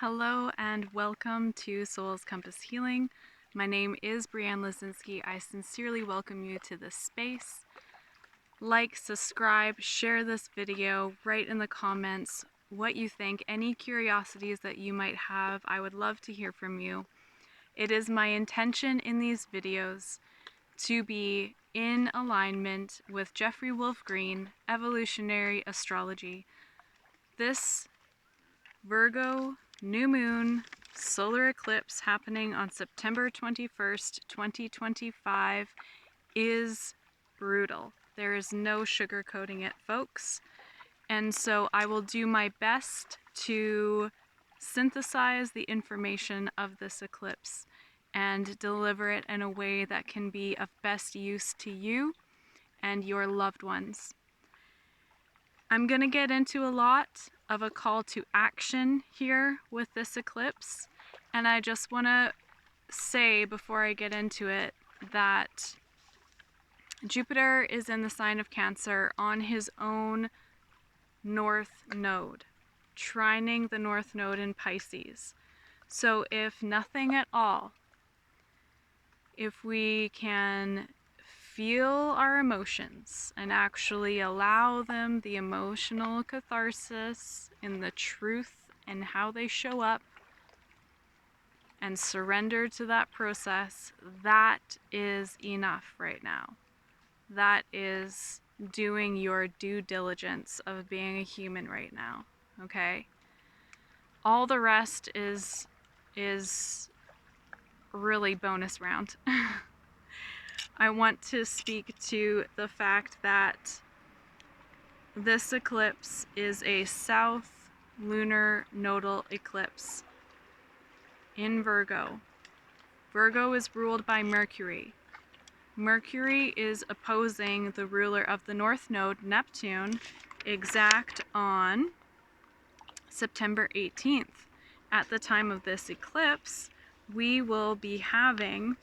Hello and welcome to Soul's Compass Healing. My name is Brianne Lisinski. I sincerely welcome you to this space. Like, subscribe, share this video, write in the comments what you think, any curiosities that you might have. I would love to hear from you. It is my intention in these videos to be in alignment with Jeffrey Wolf Green, Evolutionary Astrology. This Virgo new moon solar eclipse happening on September 21st, 2025 is brutal. There is no sugarcoating it, folks. And so I will do my best to synthesize the information of this eclipse and deliver it in a way that can be of best use to you and your loved ones. I'm going to get into a lot of a call to action here with this eclipse, and I just want to say before I get into it that Jupiter is in the sign of Cancer on his own north node, trining the north node in Pisces. So if nothing at all, if we can feel our emotions and actually allow them the emotional catharsis in the truth and how they show up and surrender to that process, that is enough right now. That is doing your due diligence of being a human right now, okay? All the rest is really bonus round. I want to speak to the fact that this eclipse is a south lunar nodal eclipse in Virgo. Virgo is ruled by Mercury. Mercury is opposing the ruler of the north node, Neptune, exact on September 18th. At the time of this eclipse, we will be having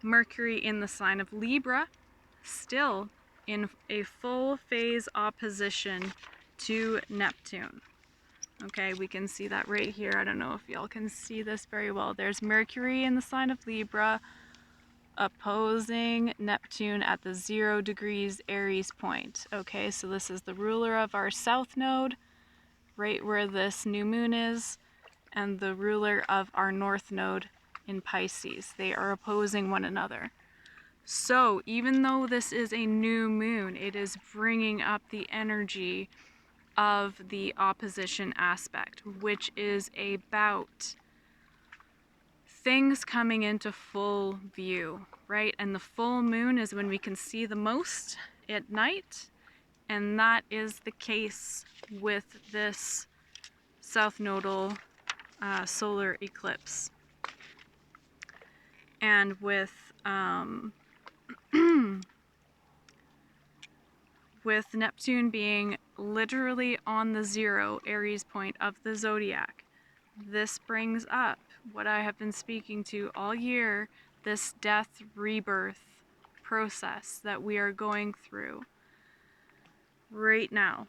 Mercury in the sign of Libra, still in a full phase opposition to Neptune. Okay, we can see that right here. I don't know if y'all can see this very well. There's Mercury in the sign of Libra opposing Neptune at the 0 degrees Aries point. Okay, so this is the ruler of our south node, right where this new moon is, and the ruler of our north node in Pisces. They are opposing one another. So even though this is a new moon, it is bringing up the energy of the opposition aspect, which is about things coming into full view, right? And the full moon is when we can see the most at night, and that is the case with this south nodal solar eclipse. And with with Neptune being literally on the 0 Aries point of the zodiac, this brings up what I have been speaking to all year, this death rebirth process that we are going through right now,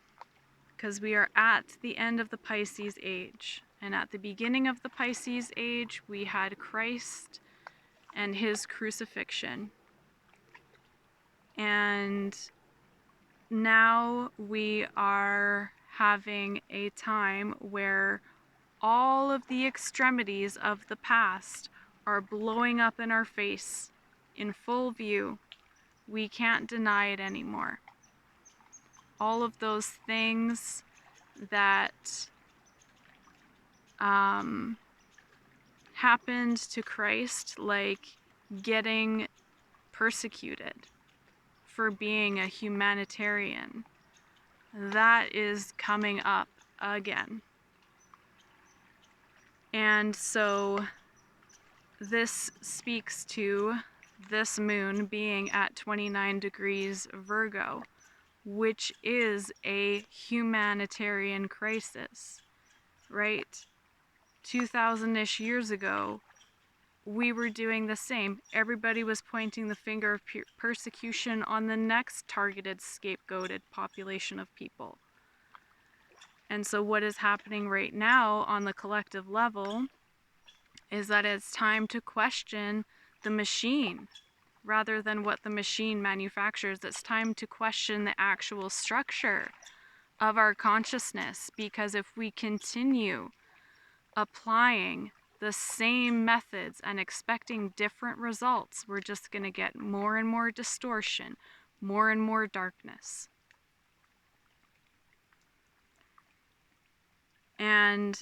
because we are at the end of the Pisces age. And at the beginning of the Pisces age, we had Christ and his crucifixion. And now we are having a time where all of the extremities of the past are blowing up in our face in full view. We can't deny it anymore. All of those things that happened to Christ, like getting persecuted for being a humanitarian, that is coming up again. And so this speaks to this moon being at 29 degrees Virgo, which is a humanitarian crisis, right? 2,000-ish years ago, we were doing the same. Everybody was pointing the finger of persecution on the next targeted, scapegoated population of people. And so what is happening right now on the collective level is that it's time to question the machine rather than what the machine manufactures. It's time to question the actual structure of our consciousness, because if we continue applying the same methods and expecting different results, we're just going to get more and more distortion, more and more darkness. And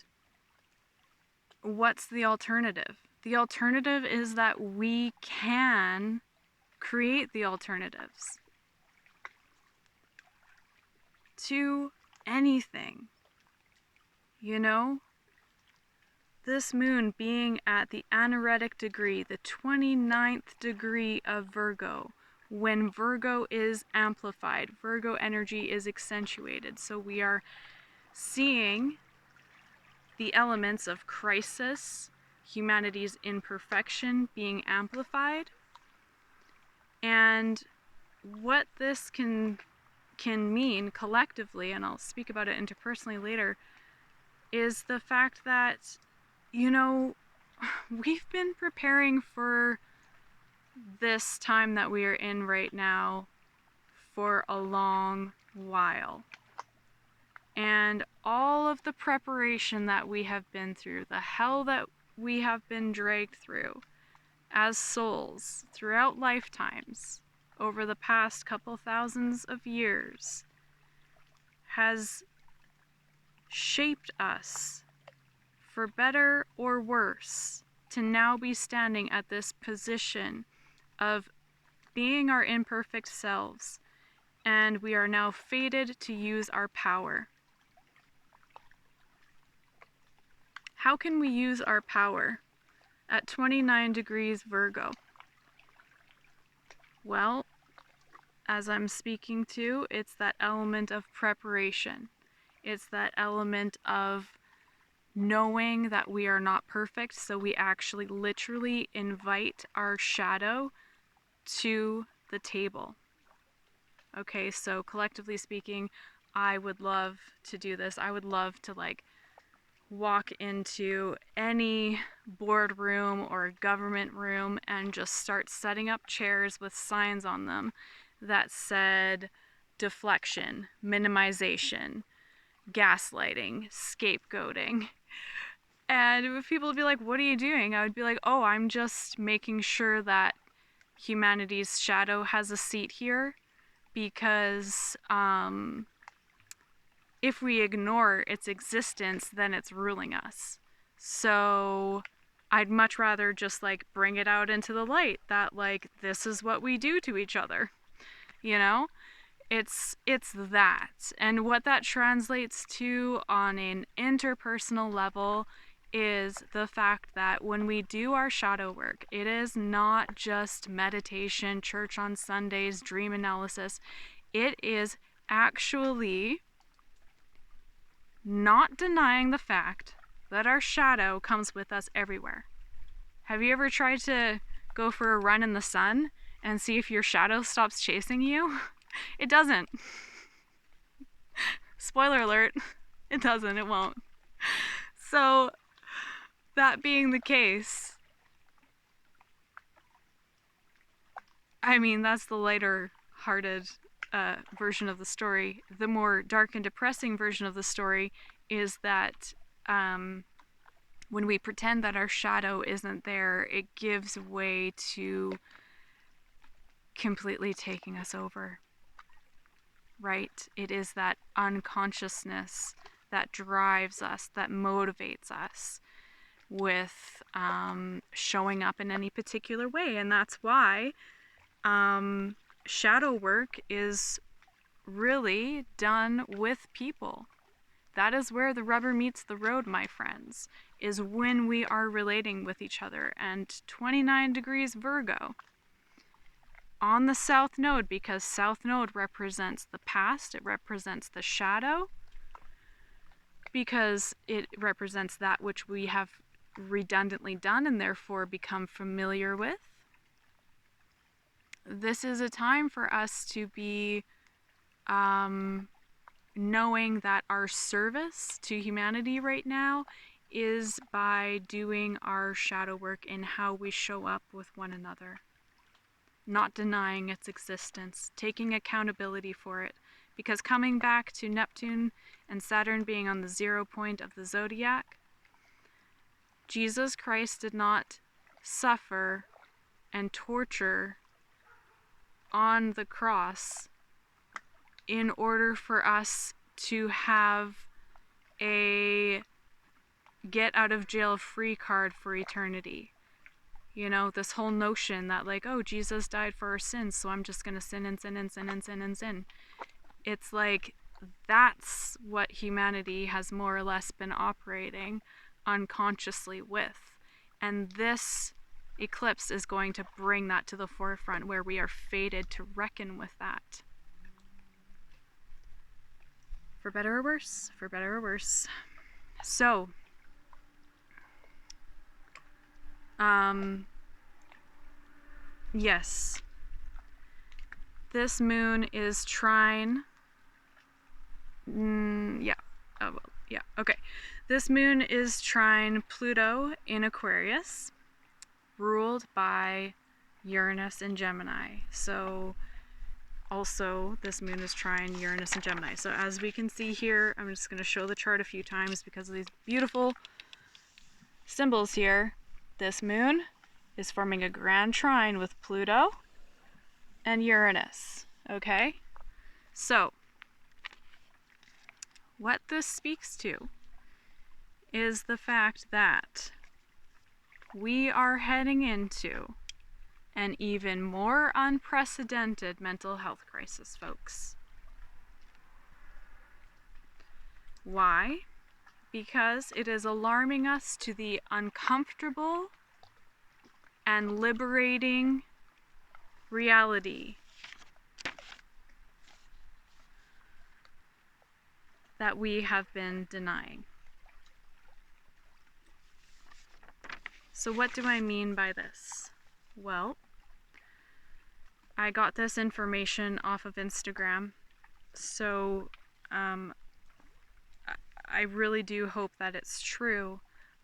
what's the alternative? The alternative is that we can create the alternatives to anything. You know? This moon being at the anaretic degree, the 29th degree of Virgo, when Virgo is amplified, Virgo energy is accentuated. So we are seeing the elements of crisis, humanity's imperfection being amplified. And what this can mean collectively, and I'll speak about it interpersonally later, is the fact that, you know, we've been preparing for this time that we are in right now for a long while. And all of the preparation that we have been through, the hell that we have been dragged through as souls throughout lifetimes over the past couple thousands of years, has shaped us for better or worse to now be standing at this position of being our imperfect selves, and we are now fated to use our power. How can we use our power at 29 degrees Virgo? Well, as I'm speaking to, it's that element of preparation. It's that element of knowing that we are not perfect, so we actually literally invite our shadow to the table. Okay, so collectively speaking, I would love to do this. I would love to walk into any boardroom or government room and just start setting up chairs with signs on them that said deflection, minimization, gaslighting, scapegoating. And if people would be like, what are you doing? I would be like, oh, I'm just making sure that humanity's shadow has a seat here, because if we ignore its existence, then it's ruling us. So I'd much rather just bring it out into the light that this is what we do to each other. You know? It's that. And what that translates to on an interpersonal level is the fact that when we do our shadow work, it is not just meditation, church on Sundays, dream analysis. It is actually not denying the fact that our shadow comes with us everywhere. Have you ever tried to go for a run in the sun and see if your shadow stops chasing you? It doesn't. Spoiler alert, it doesn't, it won't. So, that being the case, I mean, that's the lighter hearted version of the story. The more dark and depressing version of the story is that when we pretend that our shadow isn't there, it gives way to completely taking us over. Right? It is that unconsciousness that drives us, that motivates us with showing up in any particular way. And that's why shadow work is really done with people. That is where the rubber meets the road, my friends, is when we are relating with each other. And 29 degrees Virgo on the South Node, because South Node represents the past, it represents the shadow, because it represents that which we have redundantly done and therefore become familiar with. This is a time for us to be knowing that our service to humanity right now is by doing our shadow work in how we show up with one another, not denying its existence, taking accountability for it. Because coming back to Neptune and Saturn being on the 0 point of the zodiac, Jesus Christ did not suffer and torture on the cross in order for us to have a get out of jail free card for eternity. You know, this whole notion that like, oh, Jesus died for our sins, so I'm just gonna sin and sin and sin and sin and sin. It's like, that's what humanity has more or less been operating unconsciously with. And this eclipse is going to bring that to the forefront, where we are fated to reckon with that. For better or worse, for better or worse. So, yes, this moon is trine, okay. This moon is trine Pluto in Aquarius, ruled by Uranus and Gemini. So, also, this moon is trine Uranus and Gemini. So as we can see here, I'm just going to show the chart a few times because of these beautiful symbols here. This moon is forming a grand trine with Pluto and Uranus. Okay? So, what this speaks to is the fact that we are heading into an even more unprecedented mental health crisis, folks. Why? Because it is alarming us to the uncomfortable and liberating reality that we have been denying. So what do I mean by this? Well, I got this information off of Instagram, so I really do hope that it's true.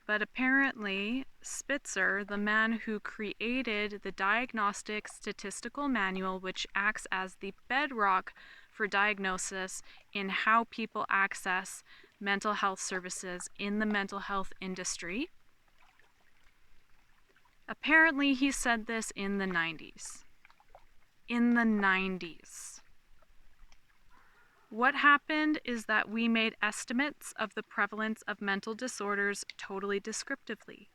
But apparently, Spitzer, the man who created the Diagnostic Statistical Manual, which acts as the bedrock for diagnosis in how people access mental health services in the mental health industry, apparently he said this in the 90s. In the 90s. What happened is that we made estimates of the prevalence of mental disorders totally descriptively,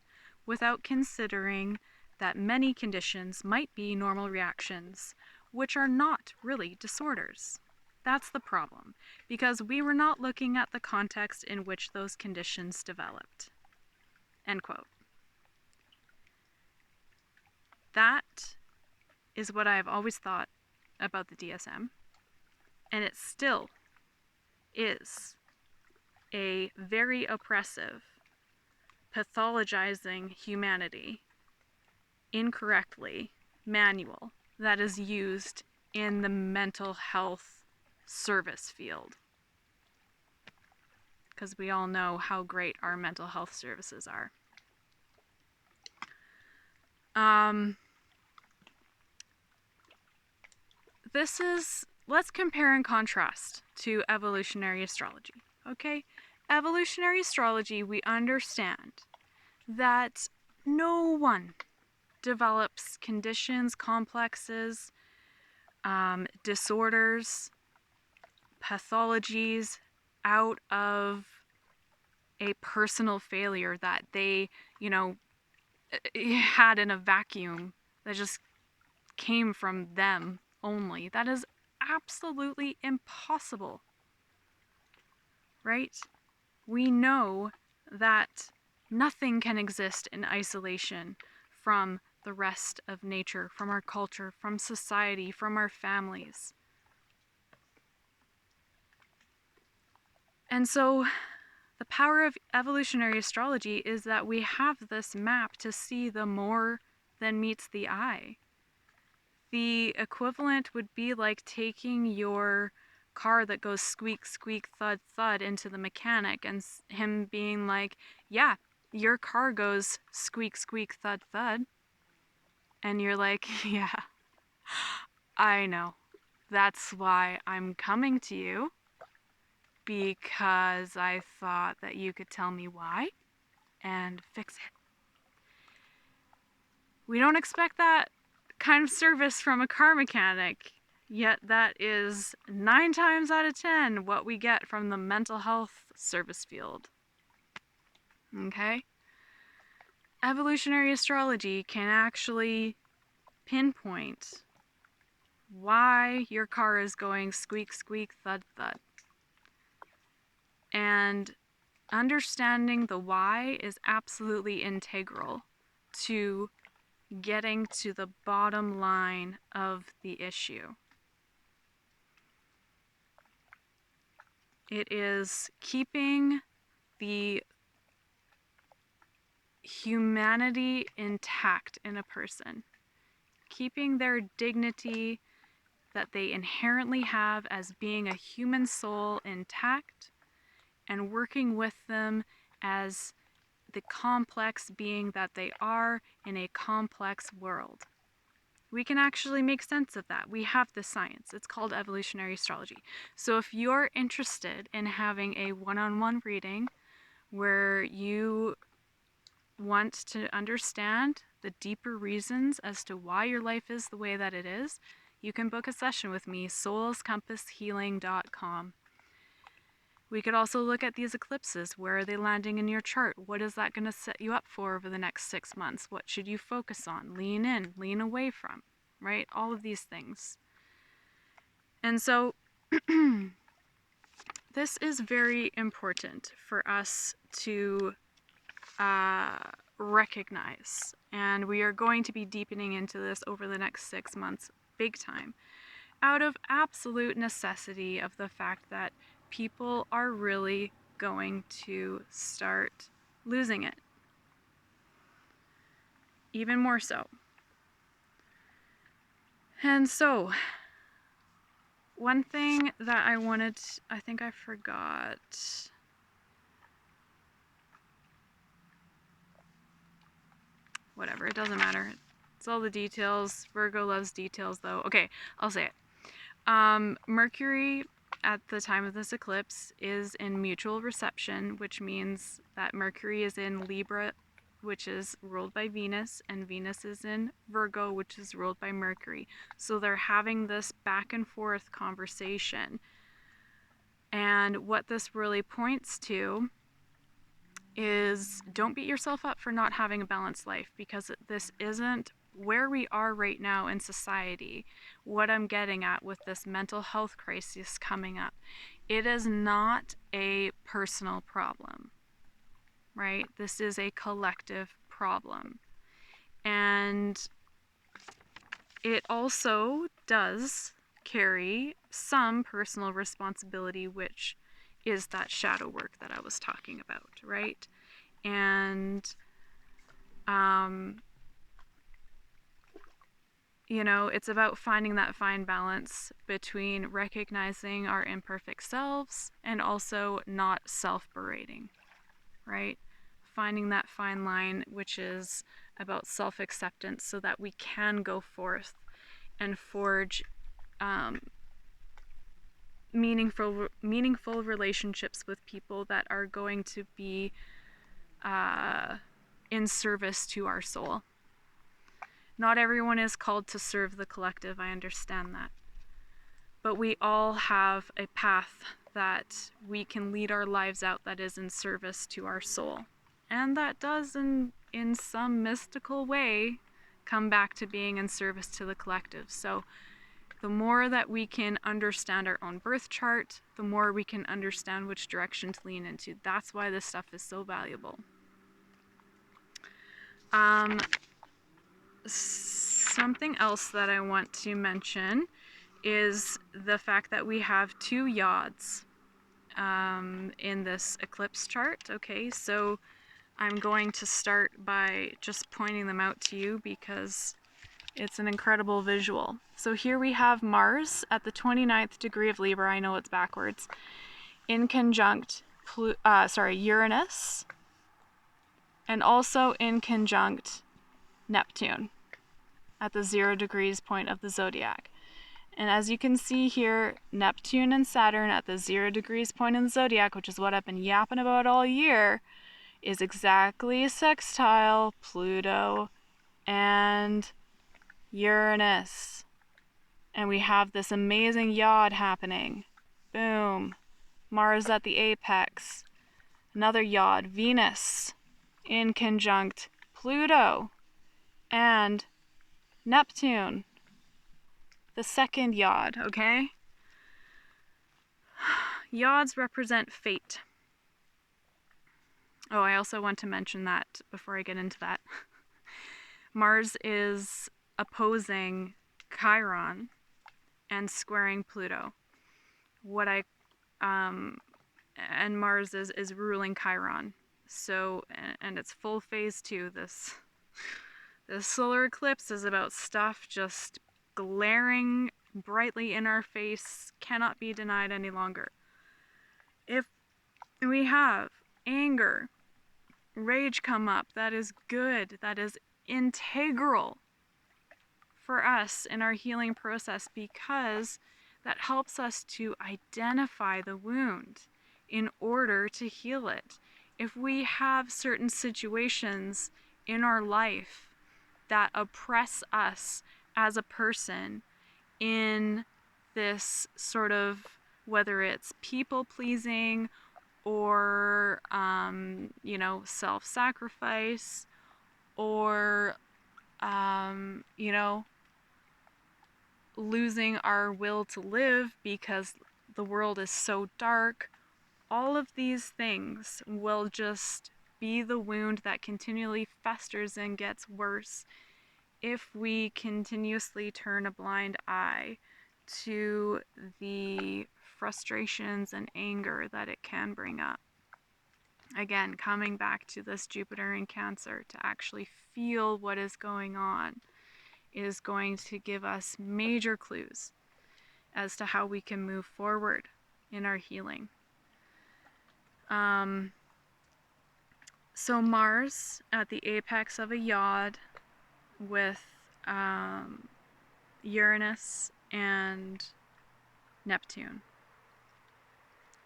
without considering that many conditions might be normal reactions, which are not really disorders. That's the problem, because we were not looking at the context in which those conditions developed. End quote. That is what I have always thought about the DSM. And it still is a very oppressive, pathologizing humanity incorrectly manual that is used in the mental health service field. Because we all know how great our mental health services are. Let's compare and contrast to evolutionary astrology, okay? Evolutionary astrology, we understand that no one develops conditions, complexes, disorders, pathologies out of a personal failure that they, had in a vacuum that just came from them only. That is absolutely impossible, right? We know that nothing can exist in isolation from the rest of nature, from our culture, from society, from our families. And so the power of evolutionary astrology is that we have this map to see the more than meets the eye. The equivalent would be like taking your car that goes squeak, squeak, thud, thud into the mechanic, and him being like, yeah, your car goes squeak, squeak, thud, thud. And you're like, yeah, I know. That's why I'm coming to you, because I thought that you could tell me why and fix it. We don't expect that kind of service from a car mechanic, yet that is 9 times out of 10 what we get from the mental health service field. Okay? Evolutionary astrology can actually pinpoint why your car is going squeak, squeak, thud, thud. And understanding the why is absolutely integral to getting to the bottom line of the issue. It is keeping the humanity intact in a person, keeping their dignity that they inherently have as being a human soul intact, and working with them as the complex being that they are in a complex world. We can actually make sense of that. We have the science. It's called evolutionary astrology. So if you're interested in having a one-on-one reading where you want to understand the deeper reasons as to why your life is the way that it is, you can book a session with me, soulscompasshealing.com. We could also look at these eclipses. Where are they landing in your chart? What is that going to set you up for over the next 6 months? What should you focus on? Lean in, lean away from, right? All of these things. And so this is very important for us to recognize. And we are going to be deepening into this over the next 6 months, big time, out of absolute necessity of the fact that people are really going to start losing it. Even more so. And so, one thing that I think I forgot. Whatever, it doesn't matter. It's all the details. Virgo loves details though. Okay, I'll say it. Mercury at the time of this eclipse is in mutual reception, which means that Mercury is in Libra, which is ruled by Venus, and Venus is in Virgo, which is ruled by Mercury. So they're having this back and forth conversation. And what this really points to is don't beat yourself up for not having a balanced life, because this isn't where we are right now in society. What I'm getting at with this mental health crisis coming up, it is not a personal problem, right? This is a collective problem. And it also does carry some personal responsibility, which is that shadow work that I was talking about, right? And you know, it's about finding that fine balance between recognizing our imperfect selves and also not self-berating, right? Finding that fine line, which is about self-acceptance, so that we can go forth and forge meaningful relationships with people that are going to be in service to our soul. Not everyone is called to serve the collective, I understand that. But we all have a path that we can lead our lives out that is in service to our soul. And that does, in some mystical way, come back to being in service to the collective. So the more that we can understand our own birth chart, the more we can understand which direction to lean into. That's why this stuff is so valuable. Something else that I want to mention is the fact that we have 2 Yods in this eclipse chart. Okay, so I'm going to start by just pointing them out to you, because It's an incredible visual. So here we have Mars at the 29th degree of Libra. I know it's backwards. In conjunct Uranus, and also in conjunct Neptune at the 0 degrees point of the zodiac. And as you can see here, Neptune and Saturn at the 0 degrees point in the zodiac, which is what I've been yapping about all year, is exactly sextile Pluto and Uranus. And we have this amazing yod happening. Boom. Mars at the apex. Another yod. Venus in conjunct Pluto and Neptune. The second yod, okay? Yods represent fate. Oh, I also want to mention that before I get into that. Mars is opposing Chiron and squaring Pluto. And Mars is ruling Chiron. So, and it's full phase 2. This solar eclipse is about stuff just glaring brightly in our face, cannot be denied any longer. If we have anger, rage come up, that is good. That is integral for us in our healing process, because that helps us to identify the wound in order to heal it. If we have certain situations in our life that oppress us as a person in this sort of, whether it's people pleasing or, self-sacrifice, or, losing our will to live because the world is so dark, all of these things will just be the wound that continually festers and gets worse if we continuously turn a blind eye to the frustrations and anger that it can bring up. Again, coming back to this Jupiter in Cancer, to actually feel what is going on is going to give us major clues as to how we can move forward in our healing. So Mars at the apex of a yod with Uranus and Neptune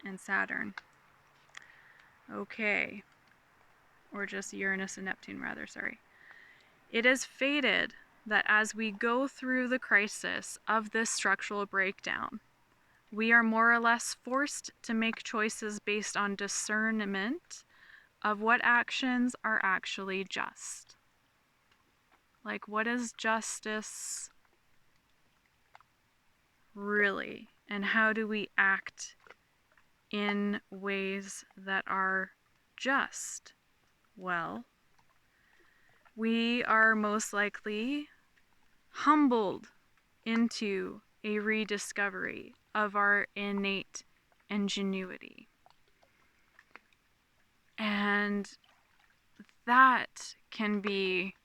and Saturn. Okay. Or just Uranus and Neptune, rather, sorry. It is fated that as we go through the crisis of this structural breakdown, we are more or less forced to make choices based on discernment of what actions are actually just. Like, what is justice really? And how do we act in ways that are just? Well, we are most likely humbled into a rediscovery of our innate ingenuity. And that can be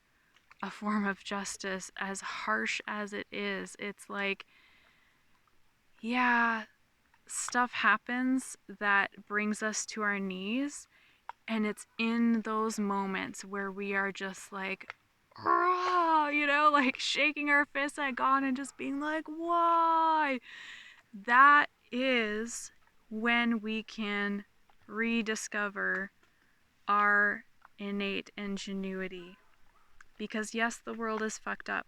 a form of justice, as harsh as it is. It's like, yeah, stuff happens that brings us to our knees, and it's in those moments where we are just like, like shaking our fists at God and just being like, why? That is when we can rediscover our innate ingenuity. Because yes, the world is fucked up,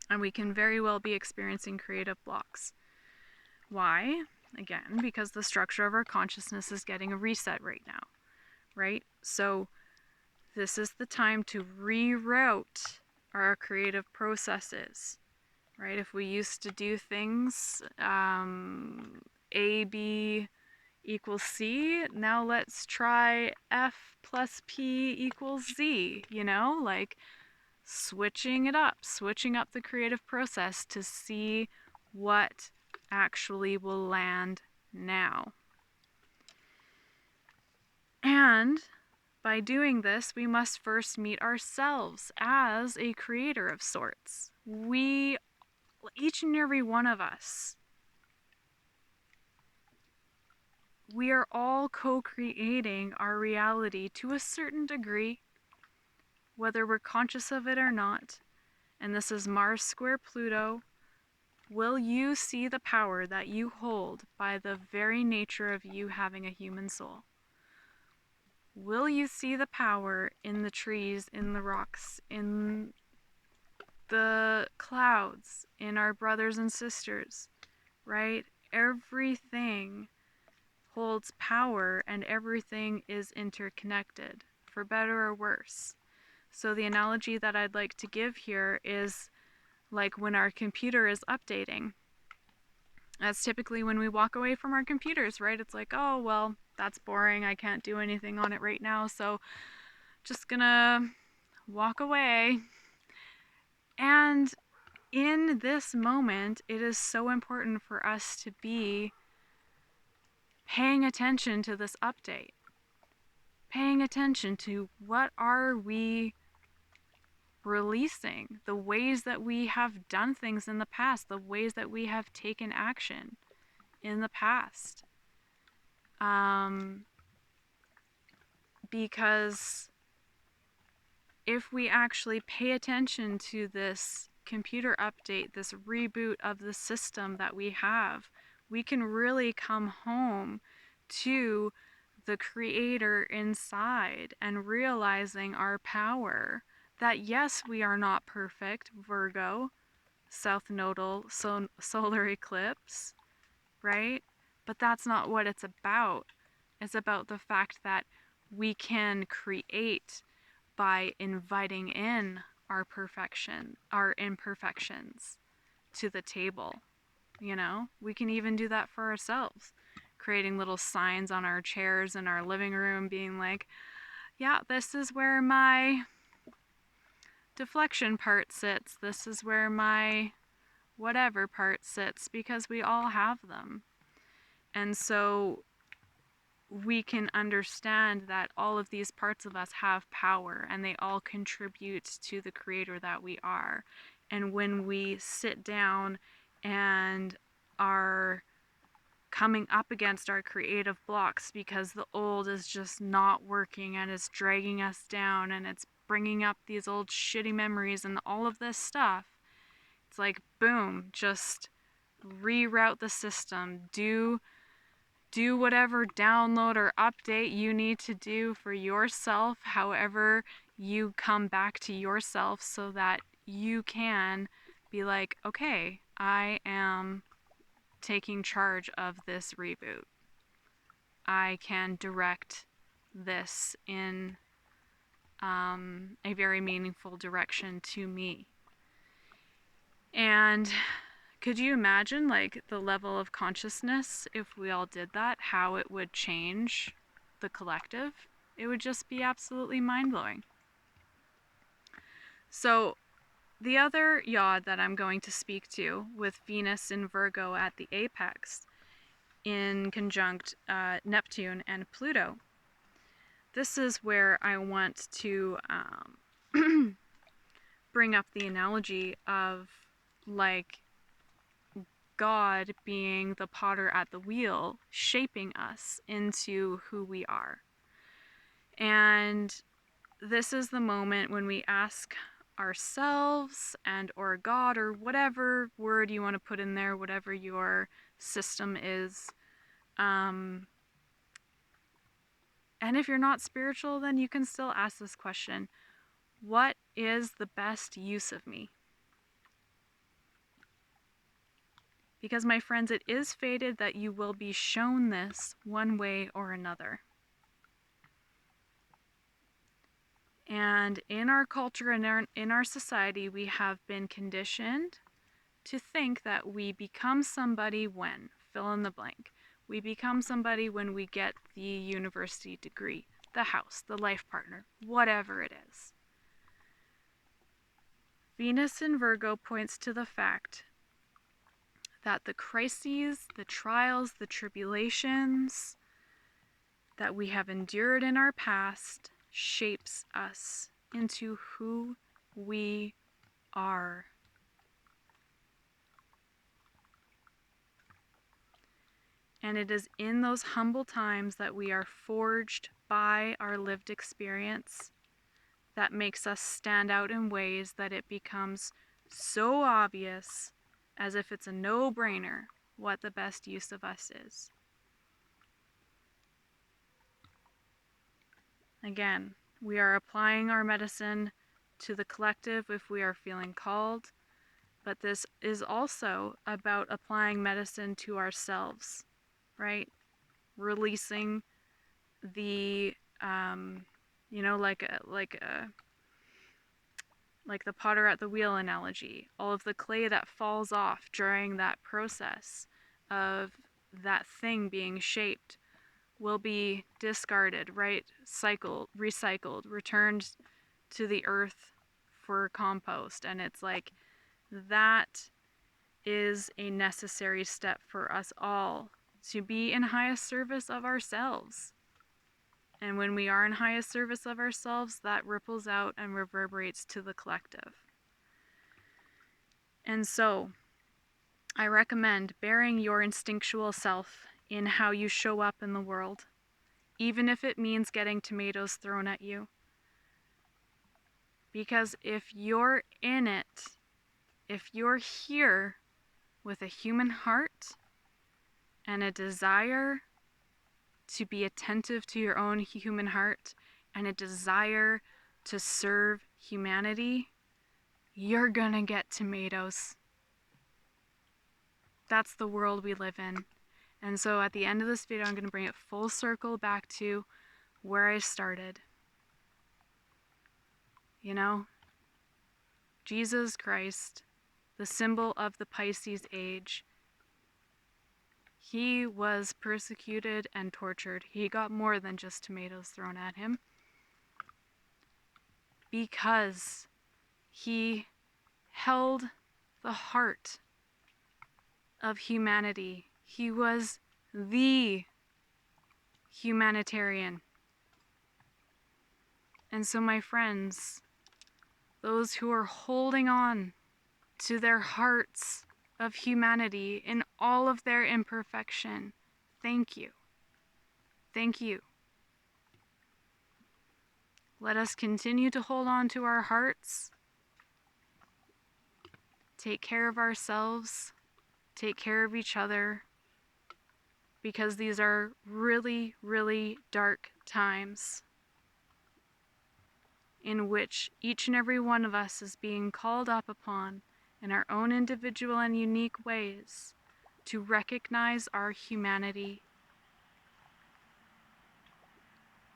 and we can very well be experiencing creative blocks. Why? Again, because the structure of our consciousness is getting a reset right now, right? So this is the time to reroute our creative processes, right? If we used to do things A, B equals C, now let's try F plus P equals Z, like switching up the creative process to see what actually will land now. And by doing this, we must first meet ourselves as a creator of sorts. We, each and every one of us, we are all co-creating our reality to a certain degree, whether we're conscious of it or not. And this is Mars square Pluto. Will you see the power that you hold by the very nature of you having a human soul? Will you see the power in the trees, in the rocks, in the clouds, in our brothers and sisters, right? Everything holds power and everything is interconnected, for better or worse. So the analogy that I'd like to give here is like when our computer is updating. That's typically when we walk away from our computers, right? It's like, oh, well, that's boring. I can't do anything on it right now, so just gonna walk away. And in this moment, it is so important for us to be paying attention to this update. Paying attention to what are we releasing, the ways that we have done things in the past, the ways that we have taken action in the past. Because if we actually pay attention to this computer update, this reboot of the system that we have, we can really come home to the creator inside and realizing our power. That yes, we are not perfect, Virgo, South Nodal, solar eclipse, right? But that's not what it's about. It's about the fact that we can create by inviting in our perfection, our imperfections to the table. You know, we can even do that for ourselves, creating little signs on our chairs in our living room being like, yeah, this is where my deflection part sits. This is where my whatever part sits, because we all have them. And so we can understand that all of these parts of us have power and they all contribute to the creator that we are. And when we sit down and are coming up against our creative blocks because the old is just not working and it's dragging us down and it's bringing up these old shitty memories and all of this stuff, it's like, boom, just reroute the system, do whatever download or update you need to do for yourself, however you come back to yourself, so that you can be like, okay, I am taking charge of this reboot. I can direct this in a very meaningful direction to me. And could you imagine like the level of consciousness if we all did that, how it would change the collective? It would just be absolutely mind-blowing. So the other yod that I'm going to speak to, with Venus in Virgo at the apex in conjunct Neptune and Pluto, this is where I want to bring up the analogy of like God being the potter at the wheel, shaping us into who we are. And this is the moment when we ask ourselves and or God, or whatever word you want to put in there, whatever your system is. And if you're not spiritual, then you can still ask this question: what is the best use of me? Because, my friends, it is fated that you will be shown this one way or another. And in our culture and in our society, we have been conditioned to think that we become somebody when, fill in the blank. We become somebody when we get the university degree, the house, the life partner, whatever it is. Venus in Virgo points to the fact that the crises, the trials, the tribulations that we have endured in our past shapes us into who we are. And it is in those humble times that we are forged by our lived experience that makes us stand out in ways that it becomes so obvious, as if it's a no-brainer, what the best use of us is. Again, we are applying our medicine to the collective if we are feeling called, but this is also about applying medicine to ourselves, right? Releasing the, like the potter at the wheel analogy, all of the clay that falls off during that process of that thing being shaped will be discarded, right? Recycled, returned to the earth for compost. And it's like, that is a necessary step for us all to be in highest service of ourselves. And when we are in highest service of ourselves, that ripples out and reverberates to the collective. And so, I recommend bearing your instinctual self in how you show up in the world, even if it means getting tomatoes thrown at you. Because if you're in it, if you're here with a human heart and a desire to be attentive to your own human heart and a desire to serve humanity, you're gonna get tomatoes. That's the world we live in. And so at the end of this video, I'm gonna bring it full circle back to where I started. You know, Jesus Christ, the symbol of the Pisces age, he was persecuted and tortured. He got more than just tomatoes thrown at him because he held the heart of humanity. He was the humanitarian. And so, my friends, those who are holding on to their hearts of humanity in all of their imperfection, thank you. Thank you. Let us continue to hold on to our hearts, take care of ourselves, take care of each other, because these are really, really dark times in which each and every one of us is being called up upon in our own individual and unique ways to recognize our humanity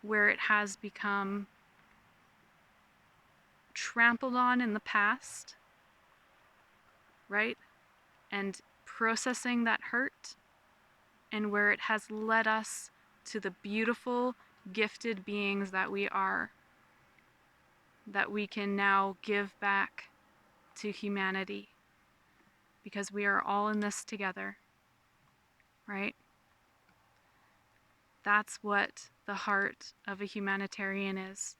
where it has become trampled on in the past, right? And processing that hurt, and where it has led us to the beautiful, gifted beings that we are, that we can now give back to humanity, because we are all in this together, right? That's what the heart of a humanitarian is.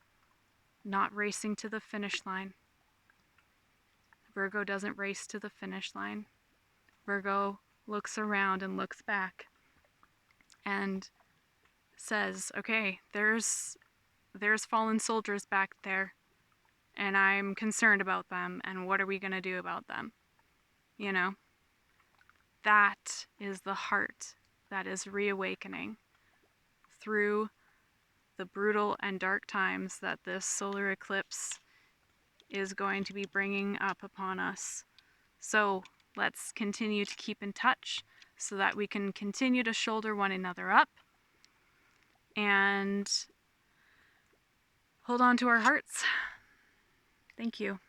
Not racing to the finish line. Virgo doesn't race to the finish line. Virgo looks around and looks back and says, okay, there's fallen soldiers back there, and I'm concerned about them, and what are we going to do about them? You know? That is the heart that is reawakening through the brutal and dark times that this solar eclipse is going to be bringing up upon us. So let's continue to keep in touch so that we can continue to shoulder one another up and hold on to our hearts. Thank you.